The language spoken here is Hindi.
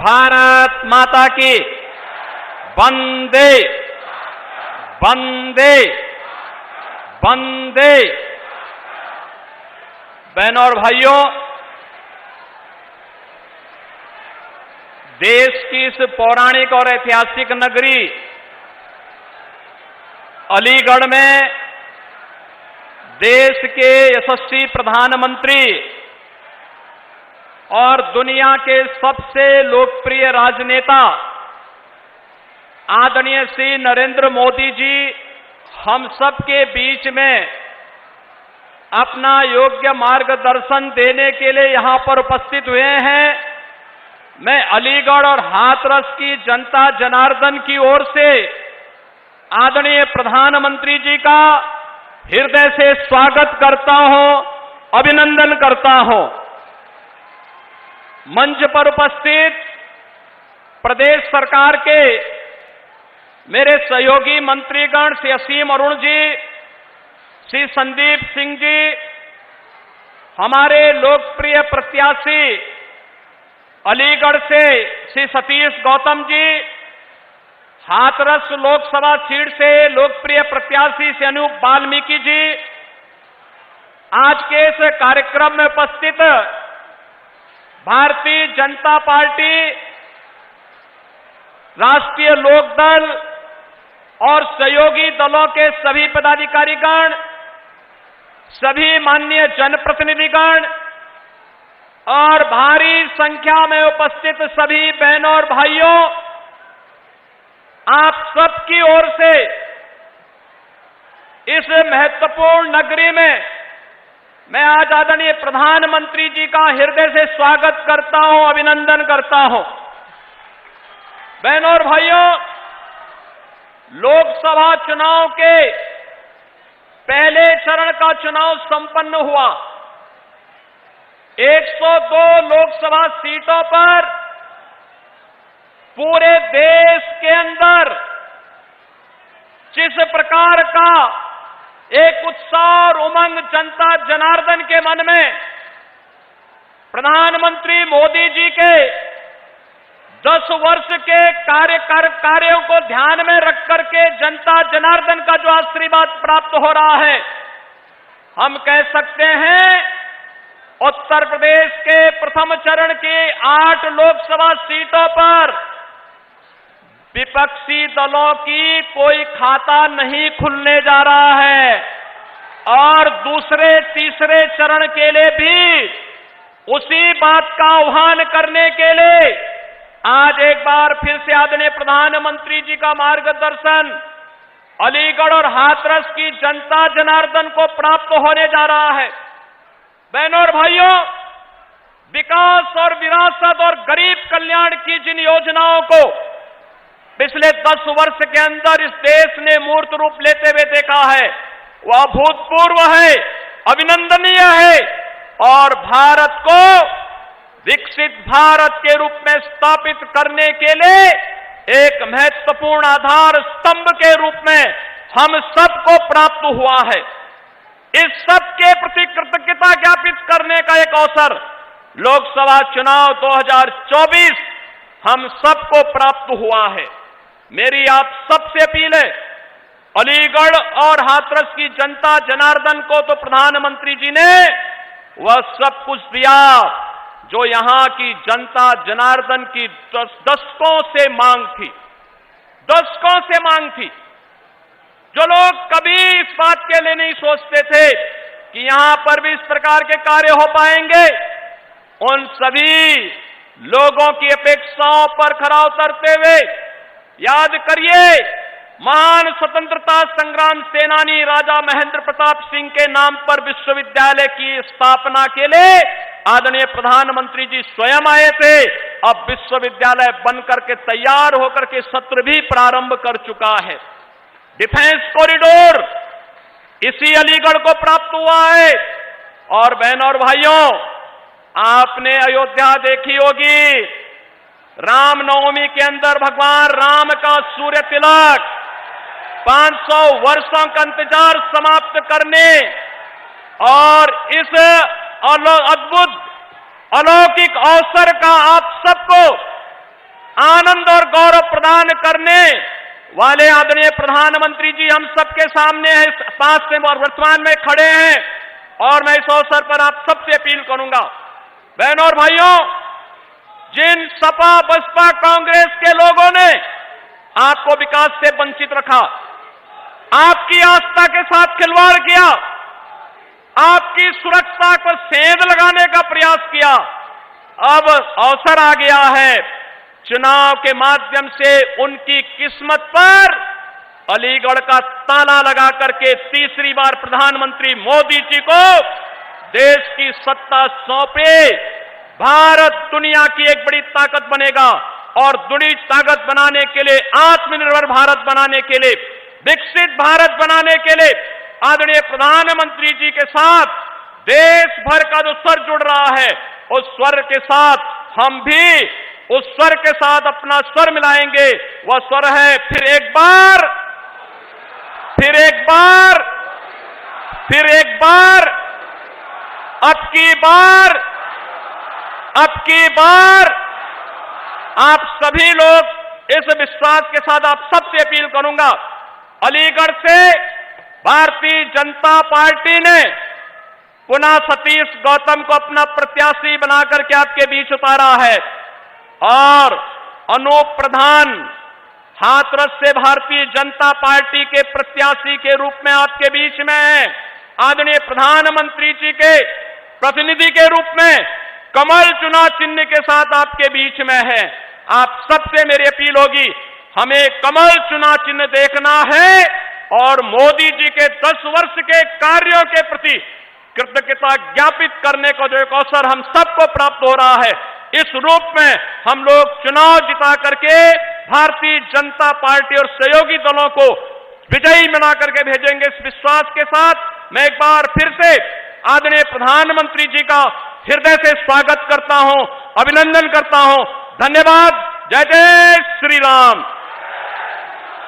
भारत माता की वंदे वंदे वंदे। बहनों और भाइयों, देश की इस पौराणिक और ऐतिहासिक नगरी अलीगढ़ में देश के यशस्वी प्रधानमंत्री और दुनिया के सबसे लोकप्रिय राजनेता आदरणीय श्री नरेंद्र मोदी जी हम सब के बीच में अपना योग्य मार्गदर्शन देने के लिए यहां पर उपस्थित हुए हैं। मैं अलीगढ़ और हाथरस की जनता जनार्दन की ओर से आदरणीय प्रधानमंत्री जी का हृदय से स्वागत करता हूं, अभिनंदन करता हूं। मंच पर उपस्थित प्रदेश सरकार के मेरे सहयोगी मंत्रीगण श्री असीम अरुण जी, श्री संदीप सिंह जी, हमारे लोकप्रिय प्रत्याशी अलीगढ़ से श्री सतीश गौतम जी, हाथरस लोकसभा सीट से लोकप्रिय प्रत्याशी श्री अनूप वाल्मीकि जी, आज के इस कार्यक्रम में उपस्थित भारतीय जनता पार्टी, राष्ट्रीय लोकदल और सहयोगी दलों के सभी पदाधिकारीगण, सभी माननीय जनप्रतिनिधिगण और भारी संख्या में उपस्थित सभी बहनों और भाइयों, आप सबकी ओर से इस महत्वपूर्ण नगरी में मैं आज आदरणीय प्रधानमंत्री जी का हृदय से स्वागत करता हूं, अभिनंदन करता हूं। बहनों और भाइयों, लोकसभा चुनाव के पहले चरण का चुनाव संपन्न हुआ। 102 लोकसभा सीटों पर पूरे देश के अंदर जिस प्रकार का एक उत्साह और उमंग जनता जनार्दन के मन में प्रधानमंत्री मोदी जी के 10 वर्ष के कार्यों को ध्यान में रख करके जनता जनार्दन का जो आशीर्वाद प्राप्त हो रहा है, हम कह सकते हैं उत्तर प्रदेश के प्रथम चरण की 8 लोकसभा सीटों पर विपक्षी दलों की कोई खाता नहीं खुलने जा रहा है और दूसरे तीसरे चरण के लिए भी उसी बात का आह्वान करने के लिए आज एक बार फिर से आदरणीय प्रधानमंत्री जी का मार्गदर्शन अलीगढ़ और हाथरस की जनता जनार्दन को प्राप्त होने जा रहा है। बहनों और भाइयों, विकास और विरासत और गरीब कल्याण की जिन योजनाओं को पिछले 10 वर्ष के अंदर इस देश ने मूर्त रूप लेते हुए देखा है, वह अभूतपूर्व है, अभिनंदनीय है और भारत को विकसित भारत के रूप में स्थापित करने के लिए एक महत्वपूर्ण आधार स्तंभ के रूप में हम सबको प्राप्त हुआ है। इस सब के प्रति कृतज्ञता ज्ञापित करने का एक अवसर लोकसभा चुनाव 2024 हम सबको प्राप्त हुआ है। मेरी आप सबसे अपील है, अलीगढ़ और हाथरस की जनता जनार्दन को तो प्रधानमंत्री जी ने वह सब कुछ दिया जो यहां की जनता जनार्दन की दशकों से मांग थी, दशकों से मांग थी। जो लोग कभी इस बात के लिए नहीं सोचते थे कि यहां पर भी इस प्रकार के कार्य हो पाएंगे, उन सभी लोगों की अपेक्षाओं पर खरा उतरते हुए याद करिए, महान स्वतंत्रता संग्राम सेनानी राजा महेंद्र प्रताप सिंह के नाम पर विश्वविद्यालय की स्थापना के लिए आदरणीय प्रधानमंत्री जी स्वयं आए थे। अब विश्वविद्यालय बनकर के तैयार होकर के सत्र भी प्रारंभ कर चुका है। डिफेंस कॉरिडोर इसी अलीगढ़ को प्राप्त हुआ है। और बहनों और भाइयों, आपने अयोध्या देखी होगी, रामनवमी के अंदर भगवान राम का सूर्य तिलक 500 वर्षों का इंतजार समाप्त करने और इस अद्भुत अलौकिक अवसर का आप सबको आनंद और गौरव प्रदान करने वाले आदरणीय प्रधानमंत्री जी हम सबके सामने हैं, पास में वर्तमान में खड़े हैं। और मैं इस अवसर पर आप सबसे अपील करूंगा, बहनों और भाइयों, जिन सपा बसपा कांग्रेस के लोगों ने आपको विकास से वंचित रखा, आपकी आस्था के साथ खिलवाड़ किया, आपकी सुरक्षा पर सेंध लगाने का प्रयास किया, अब अवसर आ गया है चुनाव के माध्यम से उनकी किस्मत पर अलीगढ़ का ताला लगा करके तीसरी बार प्रधानमंत्री मोदी जी को देश की सत्ता सौंपे। भारत दुनिया की एक बड़ी ताकत बनेगा और दुनिया ताकत बनाने के लिए, आत्मनिर्भर भारत बनाने के लिए, विकसित भारत बनाने के लिए आदरणीय प्रधानमंत्री जी के साथ देश भर का जो स्वर जुड़ रहा है, उस स्वर के साथ हम भी उस स्वर के साथ अपना स्वर मिलाएंगे। वह स्वर है फिर एक बार, फिर एक बार, फिर एक बार, अब की बार, अब की बार। आप सभी लोग इस विश्वास के साथ आप सबसे अपील करूंगा, अलीगढ़ से भारतीय जनता पार्टी ने पुनः सतीश गौतम को अपना प्रत्याशी बनाकर के आपके बीच उतारा है और अनूप प्रधान हाथरस से भारतीय जनता पार्टी के प्रत्याशी के रूप में आपके बीच में है। आदरणीय प्रधानमंत्री जी के प्रतिनिधि के रूप में कमल चुनाव चिन्ह के साथ आपके बीच में है। आप सबसे मेरी अपील होगी, हमें कमल चुनाव चिन्ह देखना है और मोदी जी के 10 वर्ष के कार्यों के प्रति कृतज्ञता ज्ञापित करने का जो एक अवसर हम सबको प्राप्त हो रहा है, इस रूप में हम लोग चुनाव जिता करके भारतीय जनता पार्टी और सहयोगी दलों को विजयी बना करके भेजेंगे। इस विश्वास के साथ मैं एक बार फिर से आदरणीय प्रधानमंत्री जी का हृदय से स्वागत करता हूं, अभिनंदन करता हूं। धन्यवाद। जय जय श्री राम।